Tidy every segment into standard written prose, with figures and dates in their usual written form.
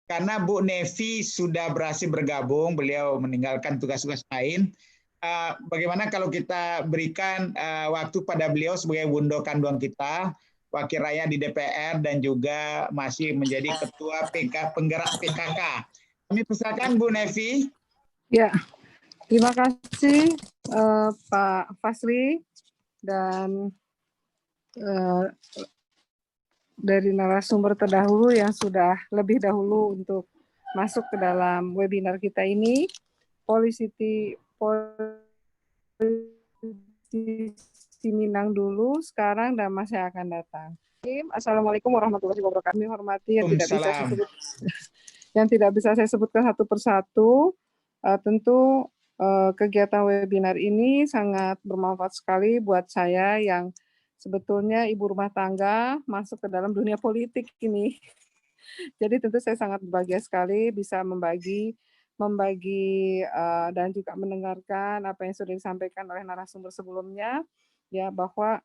karena Bu Nevi sudah berhasil bergabung, beliau meninggalkan tugas-tugas lain. Bagaimana kalau kita berikan waktu pada beliau sebagai wundo kanduang kita, wakil rakyat di DPR dan juga masih menjadi ketua penggerak PKK. Kami persilakan Bu Nevi. Ya, terima kasih Pak Fasri dan dari narasumber terdahulu yang sudah lebih dahulu untuk masuk ke dalam webinar kita ini, Politisi Minang dulu, sekarang dan masa yang akan datang. Assalamualaikum warahmatullahi wabarakatuh. Kami hormati yang tidak bisa saya sebutkan satu persatu. Tentu kegiatan webinar ini sangat bermanfaat sekali buat saya yang sebetulnya ibu rumah tangga masuk ke dalam dunia politik ini. Jadi tentu saya sangat berbahagia sekali bisa membagi dan juga mendengarkan apa yang sudah disampaikan oleh narasumber sebelumnya, ya, bahwa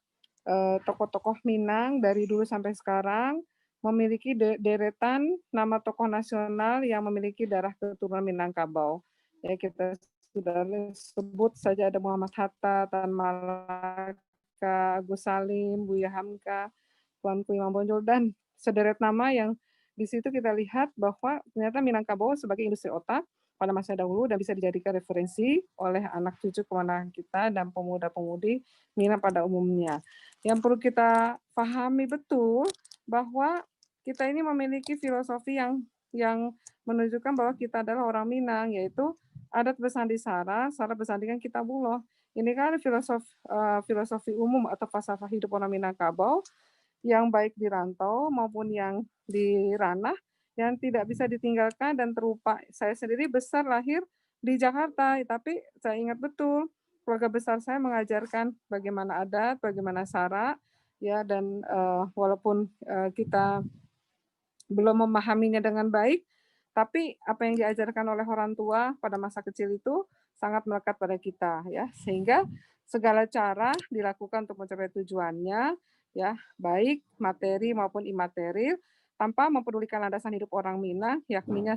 tokoh-tokoh Minang dari dulu sampai sekarang memiliki deretan nama tokoh nasional yang memiliki darah keturunan Minangkabau. Ya, kita sudah sebut saja ada Muhammad Hatta, Tan Malaka, Agus Salim, Buya Hamka, Tuanku Imam Bonjol, dan sederet nama yang di situ kita lihat bahwa ternyata Minangkabau sebagai industri otak pada masa dahulu dan bisa dijadikan referensi oleh anak cucu kemenangan kita dan pemuda-pemudi Minang pada umumnya. Yang perlu kita pahami betul bahwa kita ini memiliki filosofi yang menunjukkan bahwa kita adalah orang Minang, yaitu adat bersandi sara bersandingan kitabullah. Ini kan filosofi umum atau falsafah hidup orang Minangkabau yang baik di rantau maupun yang di ranah yang tidak bisa ditinggalkan dan terupa. Saya sendiri besar lahir di Jakarta, tapi saya ingat betul keluarga besar saya mengajarkan bagaimana adat, bagaimana sara, ya, dan walaupun kita belum memahaminya dengan baik, tapi apa yang diajarkan oleh orang tua pada masa kecil itu sangat melekat pada kita, ya, sehingga segala cara dilakukan untuk mencapai tujuannya, ya, baik materi maupun imateri, tanpa mempedulikan landasan hidup orang Minang, yakninya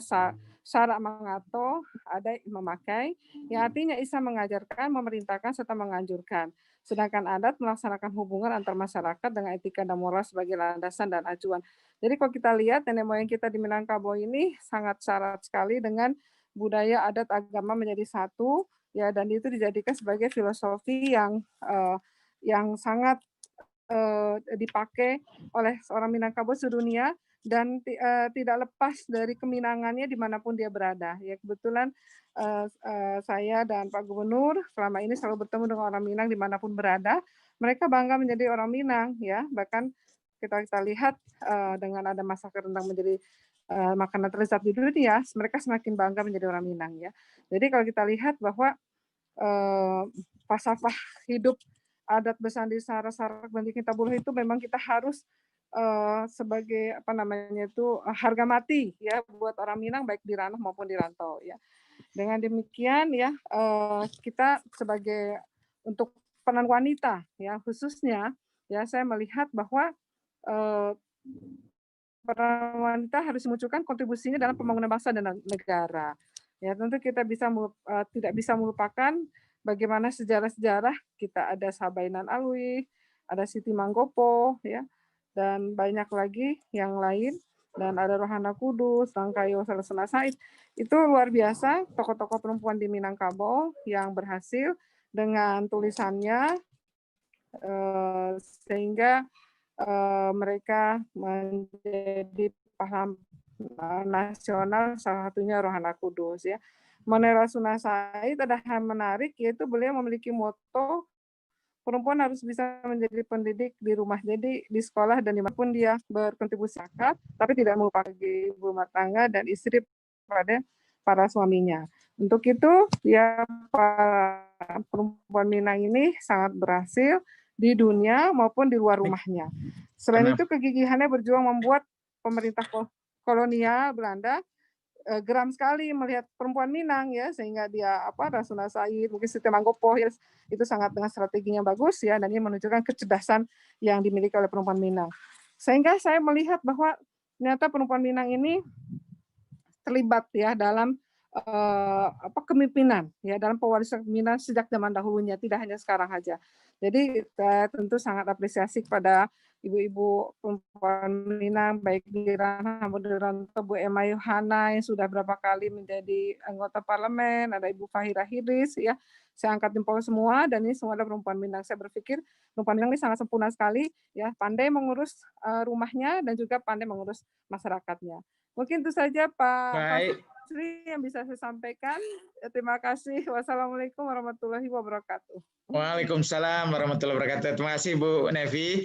syarak mengato, ada memakai, yang artinya Isa mengajarkan, memerintahkan, serta menganjurkan. Sedangkan adat melaksanakan hubungan antar masyarakat dengan etika dan moral sebagai landasan dan acuan. Jadi kalau kita lihat nenek moyang kita di Minangkabau ini sangat syarat sekali dengan budaya, adat, agama menjadi satu, ya, dan itu dijadikan sebagai filosofi yang sangat dipakai oleh seorang Minangkabau sedunia dan tidak lepas dari keminangannya dimanapun dia berada. Ya, kebetulan saya dan Pak Gubernur selama ini selalu bertemu dengan orang Minang dimanapun berada. Mereka bangga menjadi orang Minang, ya. Bahkan kita lihat dengan ada masakan rendang menjadi makanan terzat di dunia, mereka semakin bangga menjadi orang Minang, ya. Jadi kalau kita lihat bahwa falsafah hidup adat bersandi sara bentuk kitabullah itu memang kita harus sebagai apa namanya itu harga mati, ya, buat orang Minang baik di ranah maupun di rantau, ya. Dengan demikian, ya, kita sebagai untuk peran wanita, ya, khususnya, ya, saya melihat bahwa peran wanita harus memunculkan kontribusinya dalam pembangunan bangsa dan negara. Ya, tentu kita tidak bisa melupakan bagaimana sejarah-sejarah kita ada Sabainan Alwi, ada Siti Manggopo, ya, dan banyak lagi yang lain, dan ada Rohana Kudus, Rangkayo Salsana Said. Itu luar biasa tokoh-tokoh perempuan di Minangkabau yang berhasil dengan tulisannya sehingga mereka menjadi pahlawan nasional, salah satunya Rohana Kudus, ya. Mengenai Rasuna Said ada hal menarik, yaitu beliau memiliki moto perempuan harus bisa menjadi pendidik di rumah, jadi di sekolah dan dimanapun dia berkontribusi zakat, tapi tidak melupakan ibu rumah tangga dan istri pada para suaminya. Untuk itu, ya, para perempuan Minang ini sangat berhasil di dunia maupun di luar rumahnya. Selain itu, kegigihannya berjuang membuat pemerintah kolonial Belanda geram sekali melihat perempuan Minang, ya, sehingga dia Rasuna Said, mungkin Siti Manggopo, ya, itu sangat dengan strateginya bagus, ya, dan ini menunjukkan kecerdasan yang dimiliki oleh perempuan Minang. Sehingga saya melihat bahwa ternyata perempuan Minang ini terlibat ya dalam kepemimpinan ya, dalam pewarisan kepemimpinan sejak zaman dahulunya, tidak hanya sekarang saja. Jadi saya tentu sangat apresiasi kepada ibu-ibu perempuan Minang, baik di Ranah Moderator Bu Emma Yohana yang sudah berapa kali menjadi anggota parlemen, ada Ibu Fahira Hiris ya. Saya angkat jempol semua, dan ini semua adalah perempuan Minang. Saya berpikir perempuan Minang ini sangat sempurna sekali ya, pandai mengurus rumahnya dan juga pandai mengurus masyarakatnya. Mungkin itu saja Pak Baik. Fajri yang bisa saya sampaikan. Terima kasih. Wassalamualaikum warahmatullahi wabarakatuh. Waalaikumsalam warahmatullahi wabarakatuh. Terima kasih Bu Nevi.